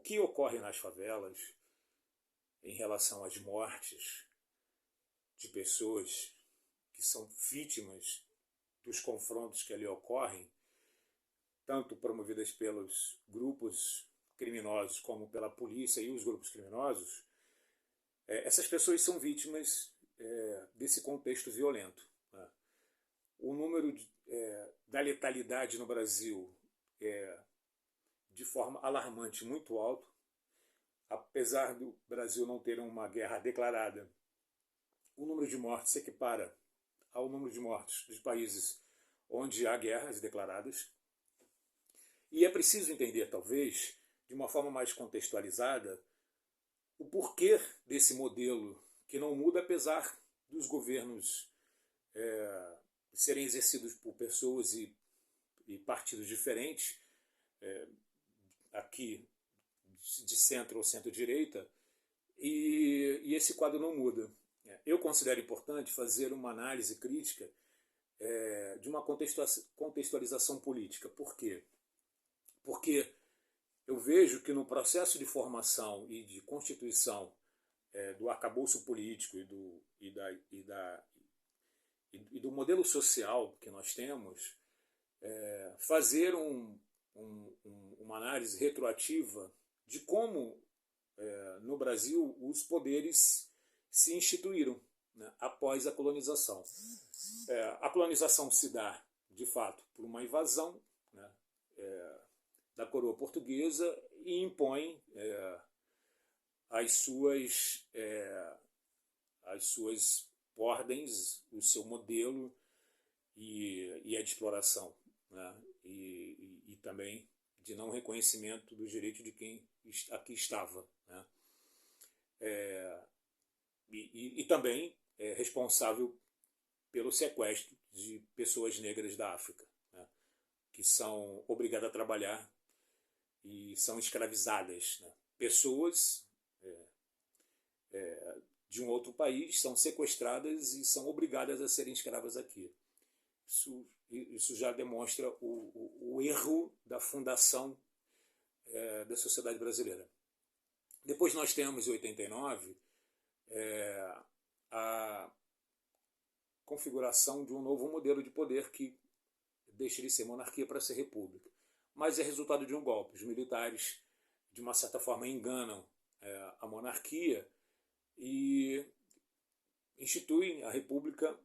que ocorre nas favelas em relação às mortes de pessoas que são vítimas dos confrontos que ali ocorrem, tanto promovidas pelos grupos criminosos como pela polícia e os grupos criminosos, essas pessoas são vítimas desse contexto violento. Né? O número da letalidade no Brasil é de forma alarmante muito alto. Apesar do Brasil não ter uma guerra declarada, o número de mortes se equipara ao número de mortes dos países onde há guerras declaradas. E é preciso entender, talvez, de uma forma mais contextualizada, o porquê desse modelo que não muda apesar dos governos serem exercidos por pessoas e partidos diferentes, aqui de centro ou centro-direita, e esse quadro não muda. Eu considero importante fazer uma análise crítica de uma contextualização política. Por quê? Porque eu vejo que no processo de formação e de constituição do arcabouço político e do modelo social que nós temos, fazer uma análise retroativa de como no Brasil os poderes se instituíram, né, após a colonização. A colonização se dá, de fato, por uma invasão, né, da coroa portuguesa e impõe as suas ordens, o seu modelo e a de exploração, né, e também de não reconhecimento dos direitos de quem aqui estava, né. E também é responsável pelo sequestro de pessoas negras da África, né, que são obrigadas a trabalhar e são escravizadas. Né. Pessoas de um outro país são sequestradas e são obrigadas a serem escravas aqui. Isso já demonstra o erro da fundação da sociedade brasileira. Depois nós temos, em 89, a configuração de um novo modelo de poder que deixa de ser monarquia para ser república. Mas é resultado de um golpe. Os militares, de uma certa forma, enganam a monarquia e instituem a república,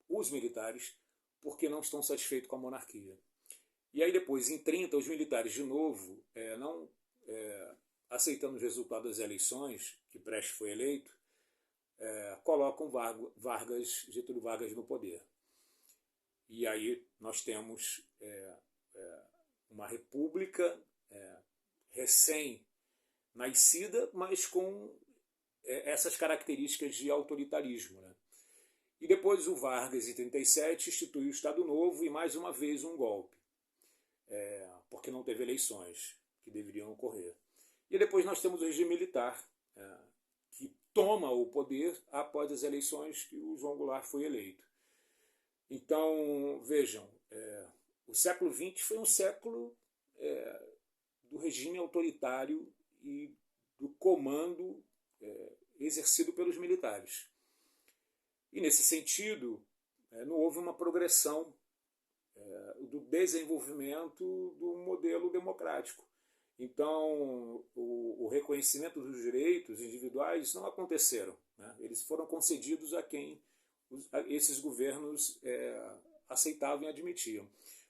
os militares, porque não estão satisfeitos com a monarquia. E aí depois, em 30, os militares, de novo, não aceitando os resultados das eleições, que Prestes foi eleito, colocam Getúlio Vargas no poder. E aí nós temos uma república recém-nascida, mas com essas características de autoritarismo. Né? E depois o Vargas, em 37, institui o Estado Novo e mais uma vez um golpe, porque não teve eleições que deveriam ocorrer. E depois nós temos o regime militar, que toma o poder após as eleições que o João Goulart foi eleito. Então, vejam, o século XX foi um século do regime autoritário e do comando exercido pelos militares. E, nesse sentido, não houve uma progressão do desenvolvimento do modelo democrático. Então, o reconhecimento dos direitos individuais não aconteceram. Né? Eles foram concedidos a quem esses governos aceitavam e admitiam.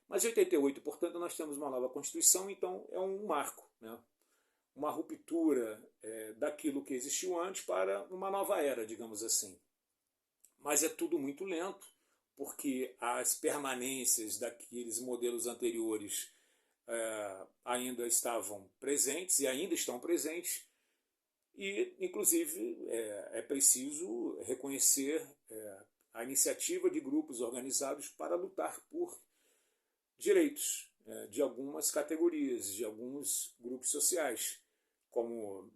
Mas em 88, portanto, nós temos uma nova Constituição, então é um marco, né? Uma ruptura daquilo que existiu antes para uma nova era, digamos assim. Mas é tudo muito lento, porque as permanências daqueles modelos anteriores ainda estavam presentes e ainda estão presentes, e, inclusive, é preciso reconhecer a iniciativa de grupos organizados para lutar por direitos de algumas categorias, de alguns grupos sociais, como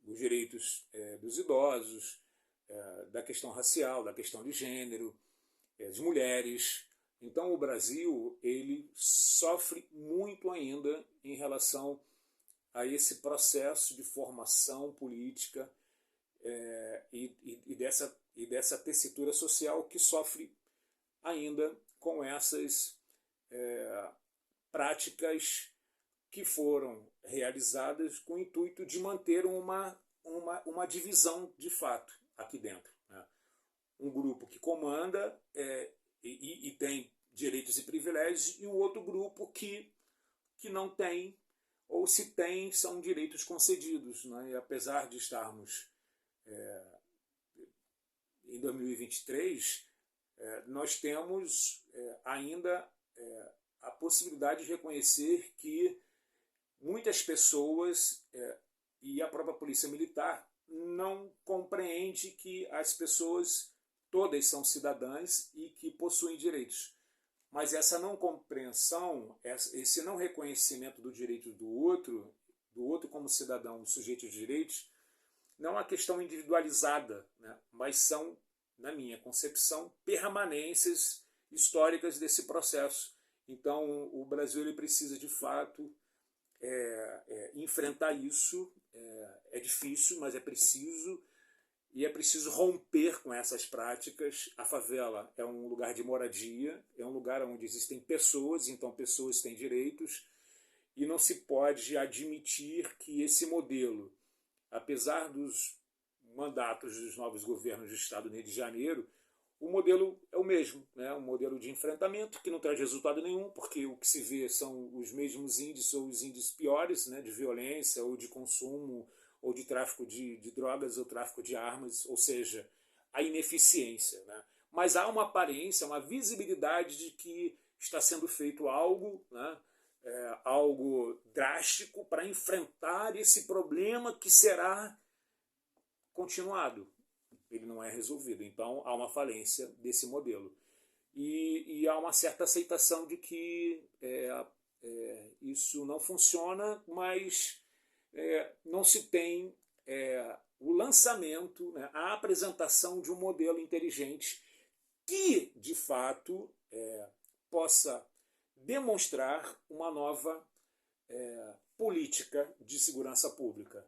os direitos dos idosos, da questão racial, da questão de gênero, das mulheres. Então o Brasil ele sofre muito ainda em relação a esse processo de formação política e dessa tessitura social que sofre ainda com essas práticas que foram realizadas com o intuito de manter uma divisão de fato aqui dentro, né? Um grupo que comanda e tem direitos e privilégios, e um outro grupo que não tem, ou se tem, são direitos concedidos, né? E apesar de estarmos em 2023, nós temos ainda a possibilidade de reconhecer que muitas pessoas e a própria polícia militar não compreende que as pessoas todas são cidadãs e que possuem direitos. Mas essa não compreensão, esse não reconhecimento do direito do outro como cidadão, sujeito de direitos, não é uma questão individualizada, né? Mas são, na minha concepção, permanências históricas desse processo. Então, o Brasil ele precisa, de fato, enfrentar isso. É difícil, mas é preciso. E é preciso romper com essas práticas. A favela é um lugar de moradia, é um lugar onde existem pessoas, então pessoas têm direitos, e não se pode admitir que esse modelo, apesar dos mandatos dos novos governos do Estado do Rio de Janeiro, o modelo é o mesmo, né? Um modelo de enfrentamento que não traz resultado nenhum, porque o que se vê são os mesmos índices ou os índices piores, né, de violência ou de consumo ou de tráfico de drogas ou tráfico de armas, ou seja, a ineficiência, né? Mas há uma aparência, uma visibilidade de que está sendo feito algo, né, algo drástico para enfrentar esse problema que será continuado. Ele não é resolvido. Então há uma falência desse modelo. E há uma certa aceitação de que isso não funciona, mas não se tem o lançamento, né, a apresentação de um modelo inteligente que, de fato, possa demonstrar uma nova política de segurança pública,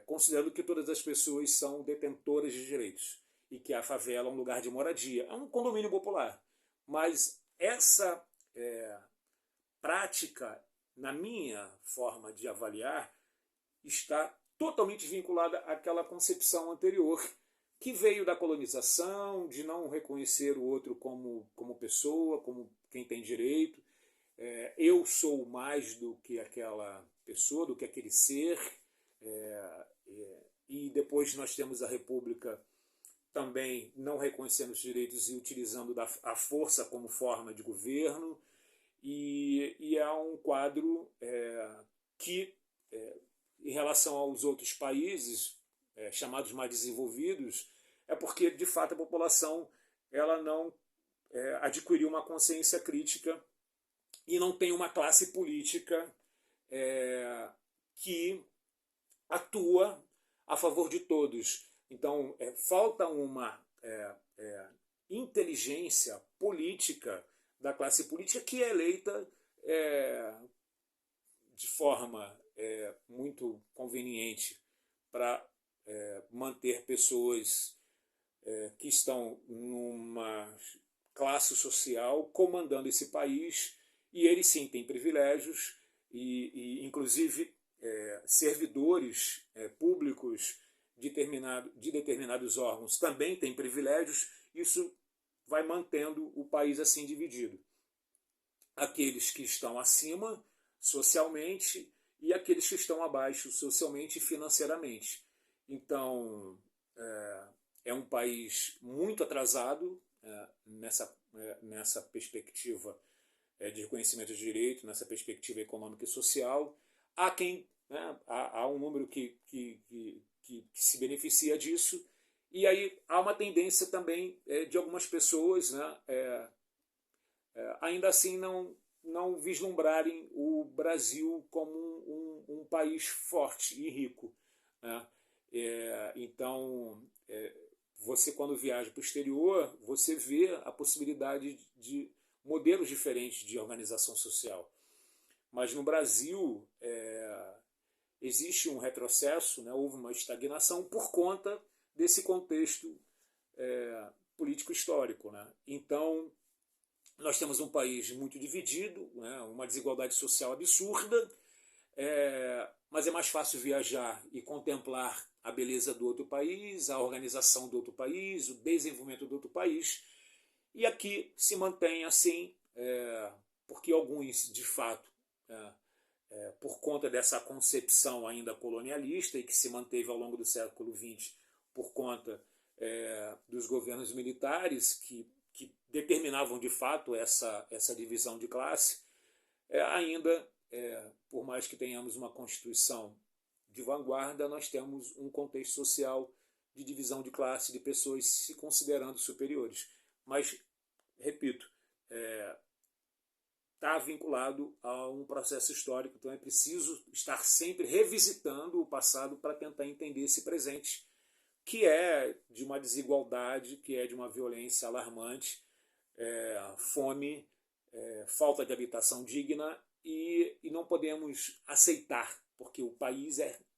considerando que todas as pessoas são detentoras de direitos e que a favela é um lugar de moradia, é um condomínio popular. Mas essa prática, na minha forma de avaliar, está totalmente vinculada àquela concepção anterior, que veio da colonização, de não reconhecer o outro como pessoa, como quem tem direito. Eu sou mais do que aquela pessoa, do que aquele ser. E depois nós temos a República também não reconhecendo os direitos e utilizando a força como forma de governo. E é um quadro que, em relação aos outros países chamados mais desenvolvidos, é porque, de fato, a população ela não adquiriu uma consciência crítica e não tem uma classe política que atua a favor de todos. Então, falta uma inteligência política da classe política que é eleita de forma muito conveniente para manter pessoas que estão numa classe social comandando esse país, e eles sim têm privilégios, e inclusive servidores públicos de determinados órgãos também têm privilégios. Isso vai mantendo o país assim dividido. Aqueles que estão acima socialmente e aqueles que estão abaixo socialmente e financeiramente. Então, é um país muito atrasado nessa perspectiva de reconhecimento de direito, nessa perspectiva econômica e social. Há quem, há um número que se beneficia disso, e aí há uma tendência também de algumas pessoas, né, ainda assim não vislumbrarem o Brasil como um país forte e rico, né? Então, você quando viaja para o exterior, você vê a possibilidade de modelos diferentes de organização social. Mas no Brasil, existe um retrocesso, né, houve uma estagnação por conta desse contexto político-histórico, né? Então, nós temos um país muito dividido, né, uma desigualdade social absurda, mas é mais fácil viajar e contemplar a beleza do outro país, a organização do outro país, o desenvolvimento do outro país, e aqui se mantém assim, porque alguns, de fato, por conta dessa concepção ainda colonialista e que se manteve ao longo do século XX por conta dos governos militares que determinavam de fato essa divisão de classe, ainda, por mais que tenhamos uma Constituição de vanguarda, nós temos um contexto social de divisão de classe, de pessoas se considerando superiores. Mas, repito, está vinculado a um processo histórico, então é preciso estar sempre revisitando o passado para tentar entender esse presente, que é de uma desigualdade, que é de uma violência alarmante, fome, falta de habitação digna, e não podemos aceitar, porque o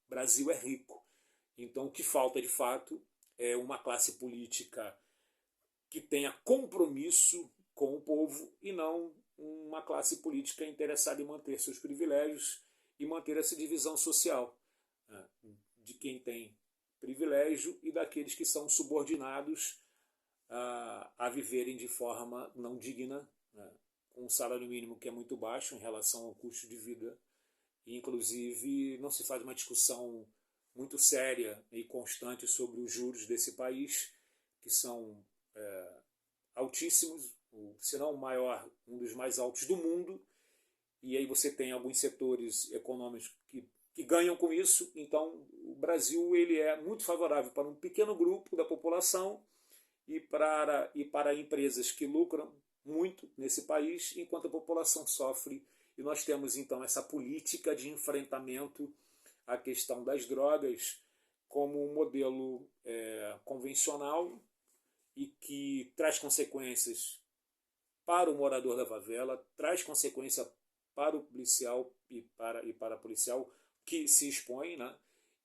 Brasil é rico. Então o que falta de fato é uma classe política que tenha compromisso com o povo e não uma classe política interessada em manter seus privilégios e manter essa divisão social, de quem tem privilégio e daqueles que são subordinados a viverem de forma não digna, né, com um salário mínimo que é muito baixo em relação ao custo de vida. E, inclusive, não se faz uma discussão muito séria e constante sobre os juros desse país, que são altíssimos, se não o maior, um dos mais altos do mundo, e aí você tem alguns setores econômicos que ganham com isso. Então o Brasil ele é muito favorável para um pequeno grupo da população e para empresas que lucram muito nesse país, enquanto a população sofre. E nós temos então essa política de enfrentamento à questão das drogas como um modelo convencional e que traz consequências para o morador da favela, traz consequência para o policial e para a policial que se expõe, né?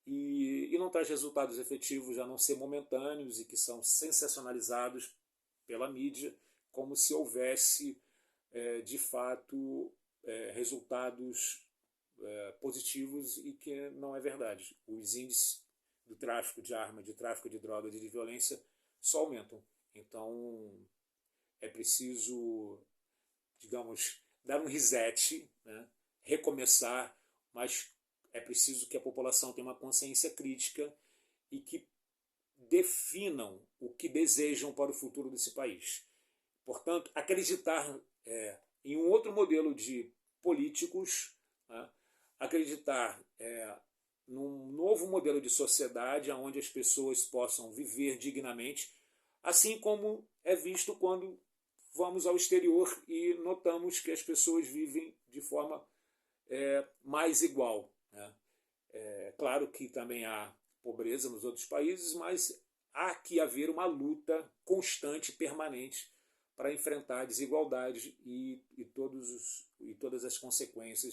E não traz resultados efetivos, a não ser momentâneos e que são sensacionalizados pela mídia, como se houvesse, de fato, resultados positivos, e que não é verdade. Os índices do tráfico de arma, de tráfico de drogas e de violência só aumentam. Então é preciso, digamos, dar um reset, né? Recomeçar, mas é preciso que a população tenha uma consciência crítica e que definam o que desejam para o futuro desse país. Portanto, acreditar em um outro modelo de políticos, né? Acreditar num novo modelo de sociedade onde as pessoas possam viver dignamente, assim como é visto quando vamos ao exterior e notamos que as pessoas vivem de forma mais igual, né? Claro que também há pobreza nos outros países, mas há que haver uma luta constante, permanente, para enfrentar a desigualdade e todas as consequências